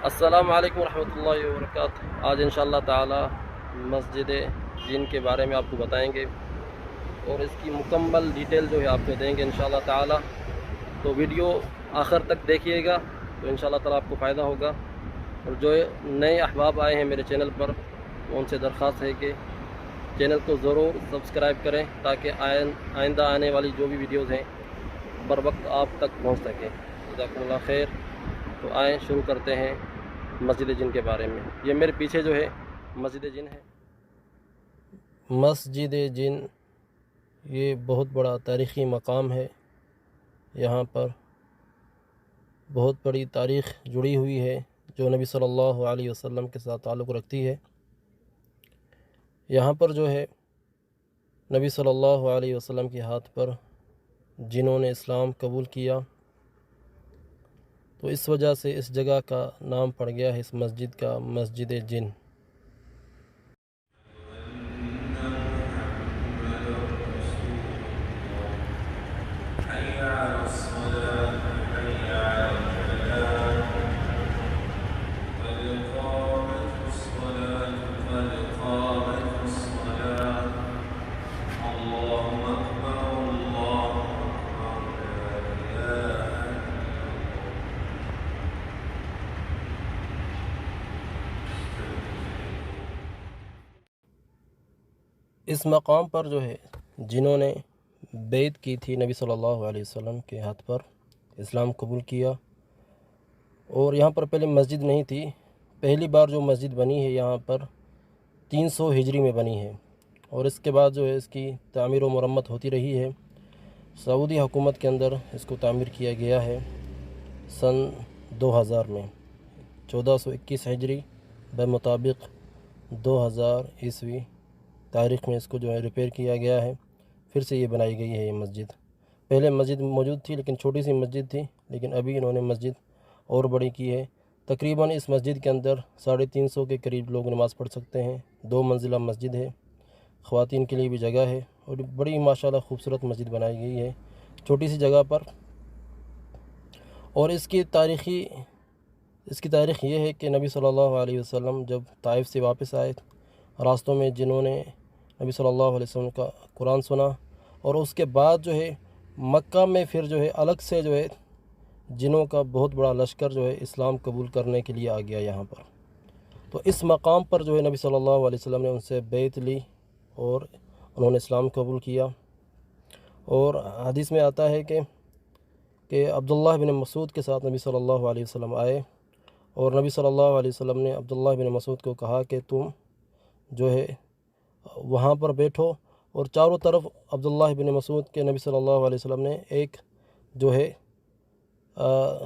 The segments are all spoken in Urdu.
السلام علیکم ورحمۃ اللہ وبرکاتہ۔ آج انشاءاللہ تعالی مسجد جن کے بارے میں آپ کو بتائیں گے اور اس کی مکمل ڈیٹیل جو ہے آپ کو دیں گے انشاءاللہ تعالی۔ تو ویڈیو آخر تک دیکھیے گا تو انشاءاللہ تعالی آپ کو فائدہ ہوگا۔ اور جو نئے احباب آئے ہیں میرے چینل پر تو ان سے درخواست ہے کہ چینل کو ضرور سبسکرائب کریں تاکہ آئندہ آنے والی جو بھی ویڈیوز ہیں بر وقت آپ تک پہنچ سکیں۔ جزاکم اللہ خیر۔ تو آئیں شروع کرتے ہیں مسجد جن کے بارے میں۔ یہ میرے پیچھے جو ہے مسجد جن ہے۔ مسجد جن یہ بہت بڑا تاریخی مقام ہے۔ یہاں پر بہت بڑی تاریخ جڑی ہوئی ہے جو نبی صلی اللہ علیہ وسلم کے ساتھ تعلق رکھتی ہے۔ یہاں پر جو ہے نبی صلی اللہ علیہ وسلم کے ہاتھ پر جنہوں نے اسلام قبول کیا تو اس وجہ سے اس جگہ کا نام پڑ گیا ہے اس مسجد کا مسجد جن۔ اس مقام پر جو ہے جنہوں نے بیعت کی تھی نبی صلی اللہ علیہ وسلم کے ہاتھ پر اسلام قبول کیا، اور یہاں پر پہلے مسجد نہیں تھی۔ پہلی بار جو مسجد بنی ہے یہاں پر 300 ہجری میں بنی ہے، اور اس کے بعد جو ہے اس کی تعمیر و مرمت ہوتی رہی ہے۔ سعودی حکومت کے اندر اس کو تعمیر کیا گیا ہے سن 2000 میں 1421 ہجری بمطابق 2000 عیسوی تاریخ میں اس کو جو ہے ریپیئر کیا گیا ہے، پھر سے یہ بنائی گئی ہے یہ مسجد۔ پہلے مسجد موجود تھی لیکن چھوٹی سی مسجد تھی، لیکن ابھی انہوں نے مسجد اور بڑی کی ہے۔ تقریباً اس مسجد کے اندر 350 کے قریب لوگ نماز پڑھ سکتے ہیں۔ 2 منزلہ مسجد ہے، خواتین کے لیے بھی جگہ ہے، اور بڑی ماشاءاللہ خوبصورت مسجد بنائی گئی ہے چھوٹی سی جگہ پر۔ اور اس کی تاریخ یہ ہے کہ نبی صلی اللہ علیہ وسلم جب طائف سے واپس آئے، راستوں میں جنہوں نے نبی صلی اللہ علیہ وسلم کا قرآن سنا، اور اس کے بعد جو ہے مکہ میں پھر جو ہے الگ سے جو ہے جنوں کا بہت بڑا لشکر جو ہے اسلام قبول کرنے کے لیے آ گیا یہاں پر۔ تو اس مقام پر جو ہے نبی صلی اللہ علیہ وسلم نے ان سے بیعت لی اور انہوں نے اسلام قبول کیا۔ اور حدیث میں آتا ہے کہ عبداللہ بن مسعود کے ساتھ نبی صلی اللہ علیہ وسلم آئے، اور نبی صلی اللہ علیہ وسلم نے عبداللہ بن مسعود کو کہا کہ تم جو ہے وہاں پر بیٹھو، اور چاروں طرف عبداللہ بن مسعود کے نبی صلی اللہ علیہ وسلم نے ایک جو ہے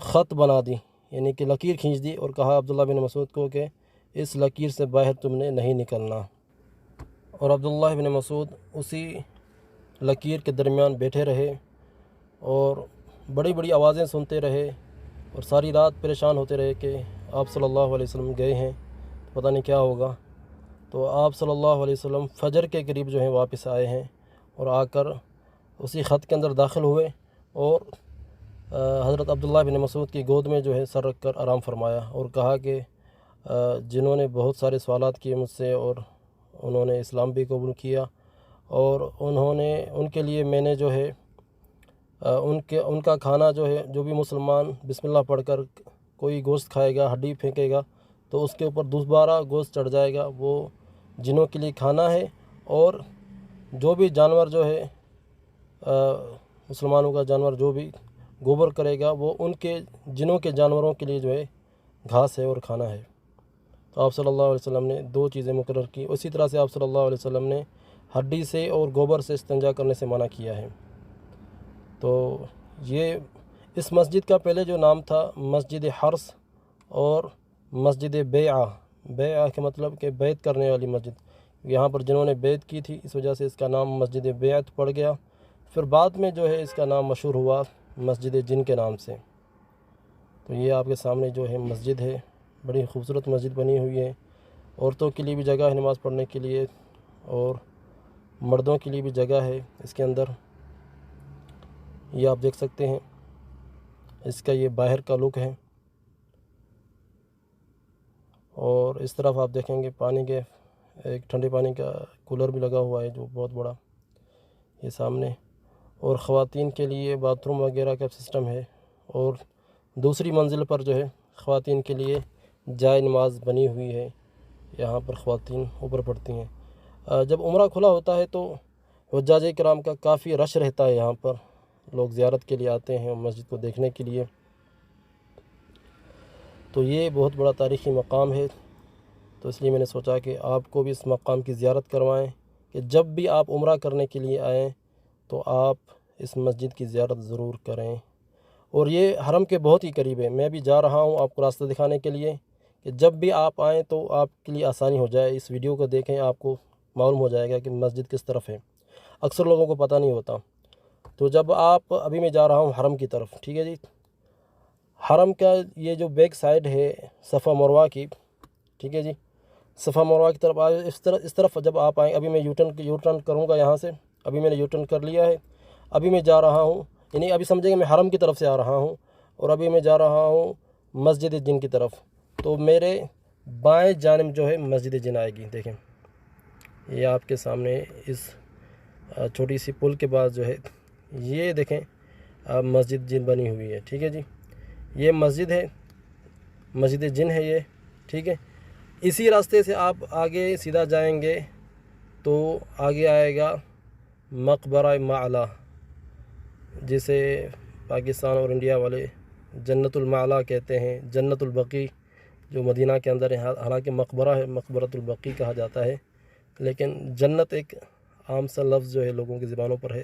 خط بنا دی، یعنی کہ لکیر کھینچ دی، اور کہا عبداللہ بن مسعود کو کہ اس لکیر سے باہر تم نے نہیں نکلنا۔ اور عبداللہ بن مسعود اسی لکیر کے درمیان بیٹھے رہے اور بڑی بڑی آوازیں سنتے رہے، اور ساری رات پریشان ہوتے رہے کہ آپ صلی اللہ علیہ وسلم گئے ہیں، پتہ نہیں کیا ہوگا۔ تو آپ صلی اللہ علیہ وسلم فجر کے قریب جو ہیں واپس آئے ہیں، اور آ کر اسی خط کے اندر داخل ہوئے، اور حضرت عبداللہ بن مسعود کی گود میں جو ہے سر رکھ کر آرام فرمایا، اور کہا کہ جنہوں نے بہت سارے سوالات کیے مجھ سے، اور انہوں نے اسلام بھی قبول کیا، اور ان کے لیے میں نے جو ہے ان کا کھانا جو ہے، جو بھی مسلمان بسم اللہ پڑھ کر کوئی گوشت کھائے گا، ہڈی پھینکے گا تو اس کے اوپر دوبارہ گوشت چڑھ جائے گا، وہ جنوں کے لیے کھانا ہے۔ اور جو بھی جانور جو ہے مسلمانوں کا جانور جو بھی گوبر کرے گا وہ ان کے جنوں کے جانوروں کے لیے جو ہے گھاس ہے اور کھانا ہے۔ تو آپ صلی اللہ علیہ وسلم نے 2 چیزیں مقرر کی۔ اسی طرح سے آپ صلی اللہ علیہ وسلم نے ہڈی سے اور گوبر سے استنجا کرنے سے منع کیا ہے۔ تو یہ اس مسجد کا پہلے جو نام تھا مسجد حرس اور مسجد بیعہ کے مطلب کہ بیعت کرنے والی مسجد، یہاں پر جنہوں نے بیعت کی تھی اس وجہ سے اس کا نام مسجد بیعت پڑ گیا۔ پھر بعد میں جو ہے اس کا نام مشہور ہوا مسجد جن کے نام سے۔ تو یہ آپ کے سامنے جو ہے مسجد ہے، بڑی خوبصورت مسجد بنی ہوئی ہے۔ عورتوں کے لیے بھی جگہ ہے نماز پڑھنے کے لیے، اور مردوں کے لیے بھی جگہ ہے اس کے اندر۔ یہ آپ دیکھ سکتے ہیں، اس کا یہ باہر کا لک ہے۔ اور اس طرف آپ دیکھیں گے پانی کے ایک ٹھنڈے پانی کا کولر بھی لگا ہوا ہے جو بہت بڑا یہ سامنے، اور خواتین کے لیے باتھ روم وغیرہ کا سسٹم ہے، اور دوسری منزل پر جو ہے خواتین کے لیے جائے نماز بنی ہوئی ہے، یہاں پر خواتین اوپر پڑتی ہیں۔ جب عمرہ کھلا ہوتا ہے تو حجاج کرام کا کافی رش رہتا ہے، یہاں پر لوگ زیارت کے لیے آتے ہیں مسجد کو دیکھنے کے لیے، تو یہ بہت بڑا تاریخی مقام ہے، تو اس لیے میں نے سوچا کہ آپ کو بھی اس مقام کی زیارت کروائیں کہ جب بھی آپ عمرہ کرنے کے لیے آئیں تو آپ اس مسجد کی زیارت ضرور کریں، اور یہ حرم کے بہت ہی قریب ہے۔ میں بھی جا رہا ہوں آپ کو راستہ دکھانے کے لیے کہ جب بھی آپ آئیں تو آپ کے لیے آسانی ہو جائے، اس ویڈیو کو دیکھیں آپ کو معلوم ہو جائے گا کہ مسجد کس طرف ہے، اکثر لوگوں کو پتہ نہیں ہوتا۔ تو جب آپ ابھی میں جا رہا ہوں حرم کی طرف، ٹھیک ہے جی، حرم کا یہ جو بیک سائڈ ہے صفا مروہ کی، ٹھیک ہے جی، صفا مروہ کی طرف آئے، اس طرف جب آپ آئیں، ابھی میں یو ٹرن کروں گا یہاں سے، ابھی میں نے یو ٹرن کر لیا ہے، ابھی میں جا رہا ہوں، یعنی ابھی سمجھیں گے میں حرم کی طرف سے آ رہا ہوں، اور ابھی میں جا رہا ہوں مسجد جن کی طرف، تو میرے بائیں جانب جو ہے مسجد جن آئے گی، دیکھیں یہ آپ کے سامنے اس چھوٹی سی پل کے بعد جو ہے یہ دیکھیں مسجد جن بنی ہوئی ہے، ٹھیک ہے جی، یہ مسجد ہے، مسجد جن ہے یہ، ٹھیک ہے۔ اسی راستے سے آپ آگے سیدھا جائیں گے تو آگے آئے گا مقبرہ معلا، جسے پاکستان اور انڈیا والے جنت المعلا کہتے ہیں، جنت البقیع جو مدینہ کے اندر ہے، حالانکہ مقبرہ ہے، مقبرۃ البقیع کہا جاتا ہے، لیکن جنت ایک عام سا لفظ جو ہے لوگوں کی زبانوں پر ہے۔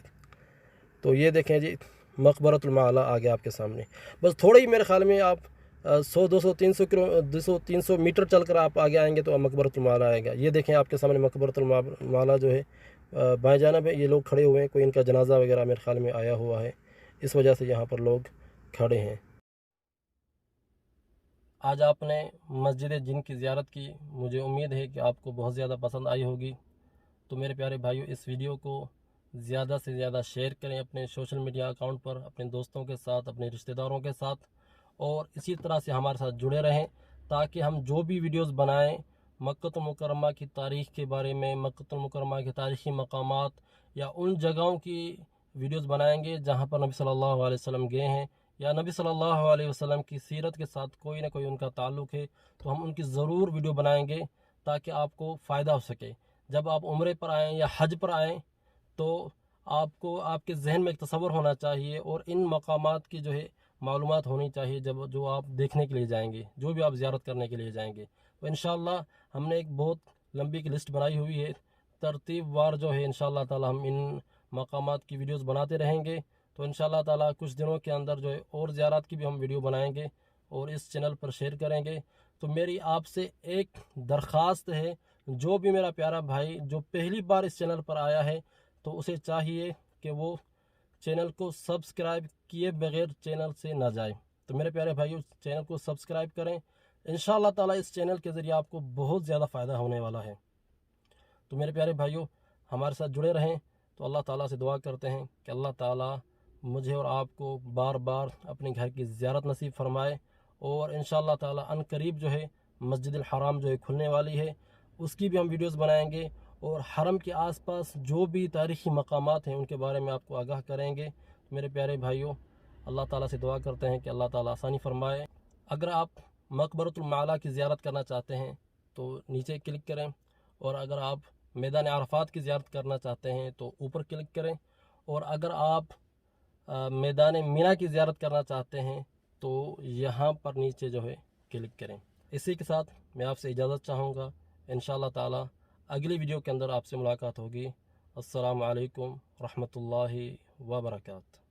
تو یہ دیکھیں جی مقبرۃ المعلا آ گیا آپ کے سامنے، بس تھوڑا ہی میرے خیال میں آپ 100 200 300 میٹر چل کر آپ آگے آئیں گے تو مقبرۃ المعلا آئے گا۔ یہ دیکھیں آپ کے سامنے مقبرۃ المعلا جو ہے بائیں جانب ہے، یہ لوگ کھڑے ہوئے ہیں، کوئی ان کا جنازہ وغیرہ میرے خیال میں آیا ہوا ہے، اس وجہ سے یہاں پر لوگ کھڑے ہیں۔ آج آپ نے مسجد جن کی زیارت کی، مجھے امید ہے کہ آپ کو بہت زیادہ پسند آئی ہوگی، تو میرے پیارے بھائیو اس ویڈیو کو زیادہ سے زیادہ شیئر کریں اپنے سوشل میڈیا اکاؤنٹ پر، اپنے دوستوں کے ساتھ، اپنے رشتہ داروں کے ساتھ، اور اسی طرح سے ہمارے ساتھ جڑے رہیں تاکہ ہم جو بھی ویڈیوز بنائیں مکہ المکرمہ کی تاریخ کے بارے میں، مکہ المکرمہ کے تاریخی مقامات یا ان جگہوں کی ویڈیوز بنائیں گے جہاں پر نبی صلی اللہ علیہ وسلم گئے ہیں، یا نبی صلی اللہ علیہ وسلم کی سیرت کے ساتھ کوئی نہ کوئی ان کا تعلق ہے، تو ہم ان کی ضرور ویڈیو بنائیں گے تاکہ آپ کو فائدہ ہو سکے۔ جب آپ عمرے پر آئیں یا حج پر آئیں تو آپ کو آپ کے ذہن میں ایک تصور ہونا چاہیے، اور ان مقامات کی جو ہے معلومات ہونی چاہیے جو آپ دیکھنے کے لیے جائیں گے، جو بھی آپ زیارت کرنے کے لیے جائیں گے۔ تو انشاءاللہ ہم نے ایک بہت لمبی کی لسٹ بنائی ہوئی ہے، ترتیب وار جو ہے انشاءاللہ تعالی ہم ان مقامات کی ویڈیوز بناتے رہیں گے، تو انشاءاللہ تعالی کچھ دنوں کے اندر جو ہے اور زیارات کی بھی ہم ویڈیو بنائیں گے اور اس چینل پر شیئر کریں گے۔ تو میری آپ سے ایک درخواست ہے، جو بھی میرا پیارا بھائی جو پہلی بار اس چینل پر آیا ہے تو اسے چاہیے کہ وہ چینل کو سبسکرائب کیے بغیر چینل سے نہ جائے۔ تو میرے پیارے بھائیو چینل کو سبسکرائب کریں، انشاءاللہ تعالی اس چینل کے ذریعے آپ کو بہت زیادہ فائدہ ہونے والا ہے۔ تو میرے پیارے بھائیو ہمارے ساتھ جڑے رہیں، تو اللہ تعالیٰ سے دعا کرتے ہیں کہ اللہ تعالیٰ مجھے اور آپ کو بار بار اپنے گھر کی زیارت نصیب فرمائے، اور انشاءاللہ تعالیٰ ان قریب جو ہے مسجد الحرام جو ہے کھلنے والی ہے، اس کی بھی ہم ویڈیوز بنائیں گے، اور حرم کے آس پاس جو بھی تاریخی مقامات ہیں ان کے بارے میں آپ کو آگاہ کریں گے۔ میرے پیارے بھائیو اللہ تعالیٰ سے دعا کرتے ہیں کہ اللہ تعالیٰ آسانی فرمائے۔ اگر آپ مقبرۃ المعلا کی زیارت کرنا چاہتے ہیں تو نیچے کلک کریں، اور اگر آپ میدان عرفات کی زیارت کرنا چاہتے ہیں تو اوپر کلک کریں، اور اگر آپ میدان مینا کی زیارت کرنا چاہتے ہیں تو یہاں پر نیچے جو ہے کلک کریں۔ اسی کے ساتھ میں آپ سے اجازت چاہوں گا، انشاءاللہ تعالی اگلی ویڈیو کے اندر آپ سے ملاقات ہوگی۔ السلام علیکم ورحمۃ اللہ وبرکاتہ۔